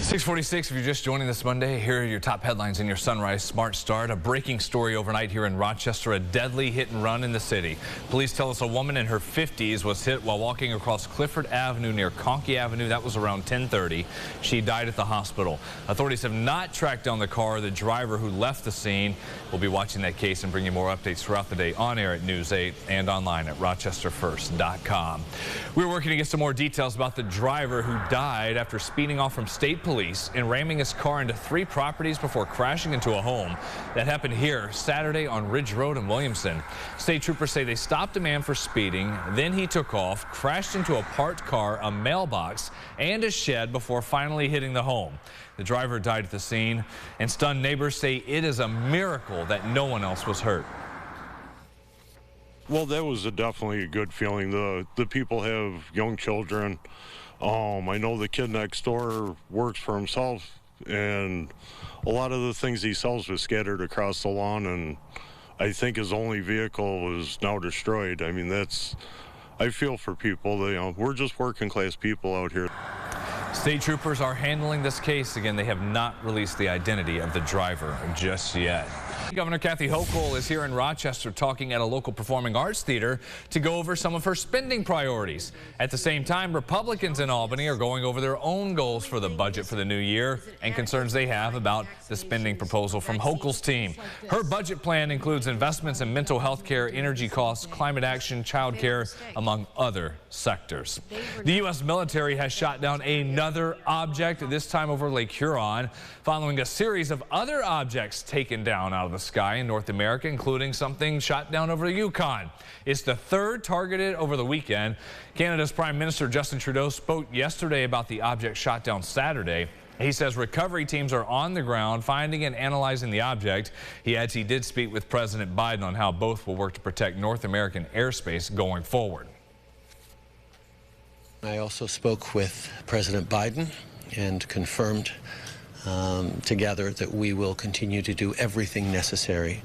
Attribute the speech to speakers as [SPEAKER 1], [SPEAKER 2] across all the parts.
[SPEAKER 1] 6:46, if you're just joining us Monday, here are your top headlines in your Sunrise Smart Start. A breaking story overnight here in Rochester, a deadly hit and run in the city. Police tell us a woman in her 50s was hit while walking across Clifford Avenue near Conkey Avenue. That was around 10:30. She died at the hospital. Authorities have not tracked down the car or the driver who left the scene. We'll be watching that case and bringing you more updates throughout the day on air at News 8 and online at rochesterfirst.com. We're working to get some more details about the driver who died after speeding off from state police and ramming his car into 3 properties before crashing into a home. That happened here Saturday on Ridge Road in Williamson. State troopers say they stopped a man for speeding, then he took off, crashed into a parked car, a mailbox, and a shed before finally hitting the home. The driver died at the scene, and stunned neighbors say it is a miracle that no one else was hurt.
[SPEAKER 2] Well, that was definitely a good feeling. The people have young children. I know the kid next door works for himself, and a lot of the things he sells was scattered across the lawn, and I think his only vehicle is now destroyed. I mean, I feel for people. We're just working class people out here.
[SPEAKER 1] State troopers are handling this case. Again, they have not released the identity of the driver just yet. Governor Kathy Hochul is here in Rochester talking at a local performing arts theater to go over some of her spending priorities. At the same time, Republicans in Albany are going over their own goals for the budget for the new year and concerns they have about the spending proposal from Hochul's team. Her budget plan includes investments in mental health care, energy costs, climate action, child care, among other sectors. The U.S. military has shot down another object, this time over Lake Huron, following a series of other objects taken down out of the sky in North America, including something shot down over the Yukon. It's the third targeted over the weekend. Canada's Prime Minister Justin Trudeau spoke yesterday about the object shot down Saturday. He says recovery teams are on the ground finding and analyzing the object. He adds he did speak with President Biden on how both will work to protect North American airspace going forward.
[SPEAKER 3] I also spoke with President Biden and confirmed together that we will continue to do everything necessary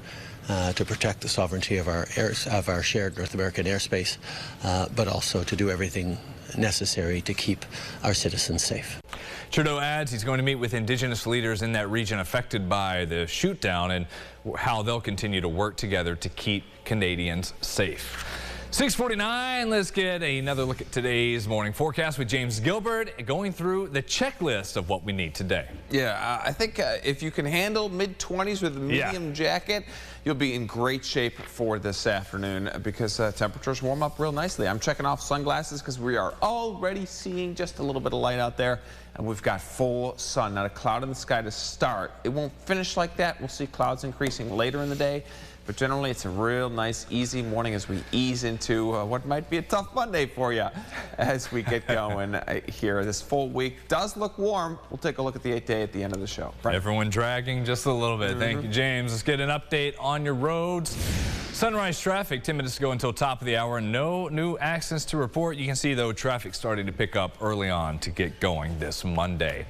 [SPEAKER 3] to protect the sovereignty of our shared North American airspace, but also to do everything necessary to keep our citizens safe.
[SPEAKER 1] Trudeau adds he's going to meet with Indigenous leaders in that region affected by the shoot-down and how they'll continue to work together to keep Canadians safe. 6:49, let's get another look at today's morning forecast with James Gilbert going through the checklist of what we need today.
[SPEAKER 4] Yeah, I think if you can handle mid-20s with a medium jacket, you'll be in great shape for this afternoon because temperatures warm up real nicely. I'm checking off sunglasses because we are already seeing just a little bit of light out there, and we've got full sun, not a cloud in the sky to start. It won't finish like that. We'll see clouds increasing later in the day. But generally, it's a real nice, easy morning as we ease into what might be a tough Monday for you as we get going here. This full week does look warm. We'll take a look at the 8-day at the end of the show. Right.
[SPEAKER 1] Everyone dragging just a little bit. Thank you, James. Let's get an update on your roads. Sunrise traffic 10 minutes ago until top of the hour. No new accidents to report. You can see, though, traffic starting to pick up early on to get going this Monday.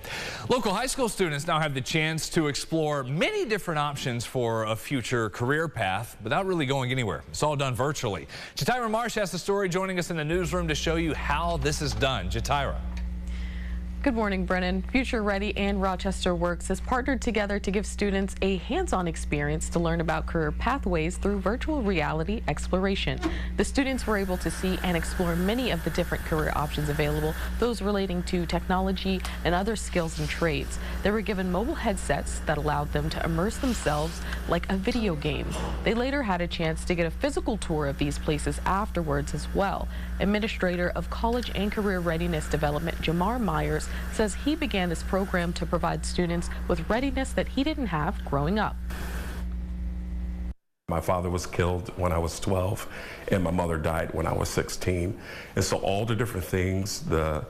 [SPEAKER 1] Local high school students now have the chance to explore many different options for a future career path without really going anywhere. It's all done virtually. Jatira Marsh has the story, joining us in the newsroom to show you how this is done. Jatira.
[SPEAKER 5] Good morning, Brennan. Future Ready and Rochester Works has partnered together to give students a hands-on experience to learn about career pathways through virtual reality exploration. The students were able to see and explore many of the different career options available, those relating to technology and other skills and trades. They were given mobile headsets that allowed them to immerse themselves like a video game. They later had a chance to get a physical tour of these places afterwards as well. Administrator of College and Career Readiness Development, Jamar Myers, says he began this program to provide students with readiness that he didn't have growing up.
[SPEAKER 6] My father was killed when I was 12, and my mother died when I was 16. And so all the different things, the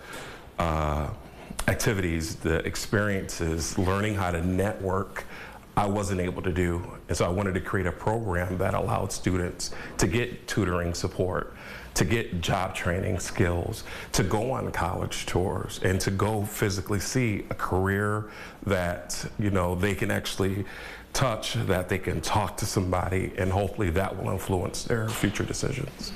[SPEAKER 6] activities, the experiences, learning how to network, I wasn't able to do. And so I wanted to create a program that allowed students to get tutoring support, to get job training skills, to go on college tours, and to go physically see a career that, you know, they can actually touch, that they can talk to somebody, and hopefully that will influence their future decisions.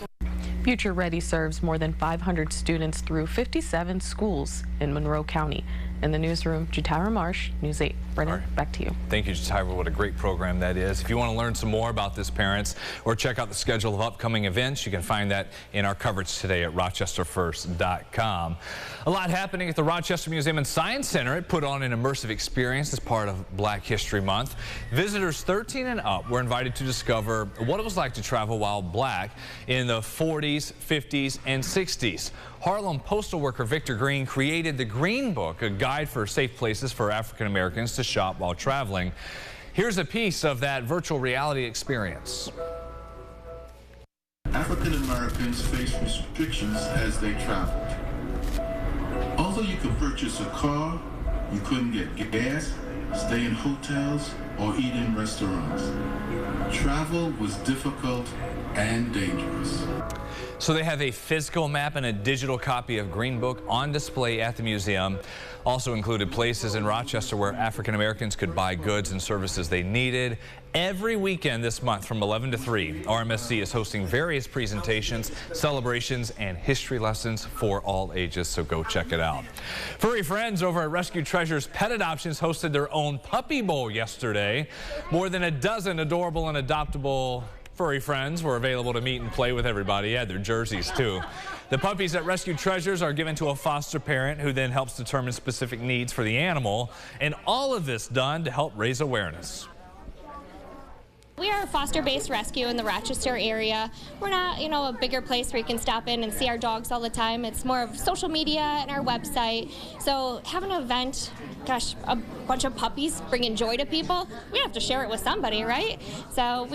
[SPEAKER 5] Future Ready serves more than 500 students through 57 schools in Monroe County. In the newsroom, Jatara Marsh, News 8. Brennan, back to you.
[SPEAKER 1] Thank you, Jatara. What a great program that is. If you want to learn some more about this, parents, or check out the schedule of upcoming events, you can find that in our coverage today at rochesterfirst.com. A lot happening at the Rochester Museum and Science Center. It put on an immersive experience as part of Black History Month. Visitors 13 and up were invited to discover what it was like to travel while black in the 40s, 50s, and 60s. Harlem postal worker Victor Green created the Green Book, a guide for safe places for African Americans to shop while traveling. Here's a piece of that virtual reality experience.
[SPEAKER 7] African Americans face restrictions as they traveled. Although you could purchase a car, you couldn't get gas, stay in hotels, or eat in restaurants. Travel was difficult and dangerous.
[SPEAKER 1] So they have a physical map and a digital copy of Green Book on display at the museum. Also included places in Rochester where African Americans could buy goods and services they needed. Every weekend this month from 11 to 3, RMSC is hosting various presentations, celebrations, and history lessons for all ages, so go check it out. Furry friends over at Rescue Treasures Pet Adoptions hosted their own Puppy Bowl yesterday. More than a dozen adorable and adoptable furry friends were available to meet and play with everybody. Yeah, their jerseys too. The puppies at Rescue Treasures are given to a foster parent who then helps determine specific needs for the animal, and all of this done to help raise awareness.
[SPEAKER 8] We are a foster-based rescue in the Rochester area. We're not, a bigger place where you can stop in and see our dogs all the time. It's more of social media and our website. So having an event, gosh, a bunch of puppies bringing joy to people, we have to share it with somebody, right? So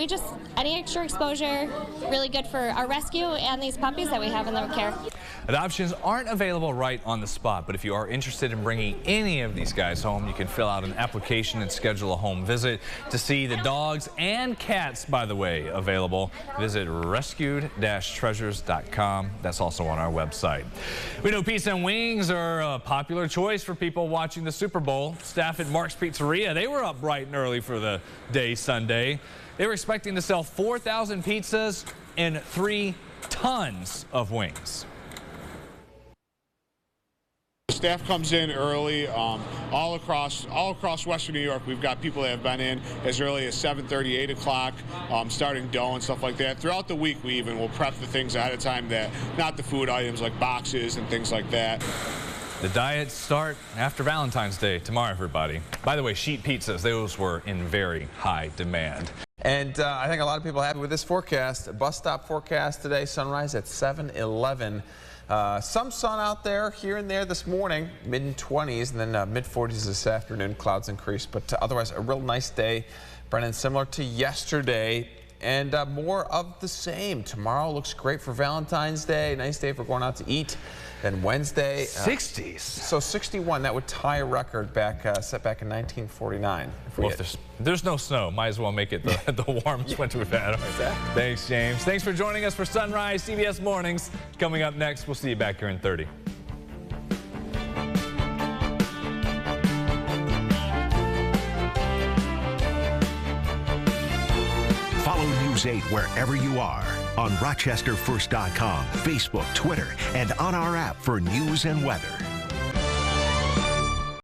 [SPEAKER 8] any extra exposure, really good for our rescue and these puppies that we have in their care.
[SPEAKER 1] Adoptions aren't available right on the spot, but if you are interested in bringing any of these guys home, you can fill out an application and schedule a home visit. To see the dogs and cats, by the way, available, visit rescued-treasures.com. That's also on our website. We know pizza and wings are a popular choice for people watching the Super Bowl. Staff at Mark's Pizzeria, they were up bright and early for the day Sunday. They were expecting to sell 4,000 pizzas and 3 tons of wings.
[SPEAKER 9] Staff comes in early, all across Western New York. We've got people that have been in as early as 7:30, 8 o'clock, starting dough and stuff like that. Throughout the week, we even will prep the things ahead of time, not the food items like boxes and things like that.
[SPEAKER 1] The diets start after Valentine's Day tomorrow, everybody. By the way, sheet pizzas, those were in very high demand.
[SPEAKER 4] And I think a lot of people are happy with this forecast. Bus stop forecast today, sunrise at 7:11. Some sun out there here and there this morning, mid-20s, and then mid-40s this afternoon. Clouds increase, but otherwise a real nice day. Brennan, similar to yesterday, and more of the same. Tomorrow looks great for Valentine's Day. Nice day for going out to eat. Then Wednesday,
[SPEAKER 1] 60s.
[SPEAKER 4] So 61, that would tie a record set back in 1949.
[SPEAKER 1] Well, if there's no snow, might as well make it the warmest winter we've had.
[SPEAKER 4] Exactly.
[SPEAKER 1] Thanks, James. Thanks for joining us for Sunrise CBS Mornings. Coming up next, we'll see you back here in 30.
[SPEAKER 10] Follow News 8 wherever you are on RochesterFirst.com, Facebook, Twitter, and on our app for news and weather.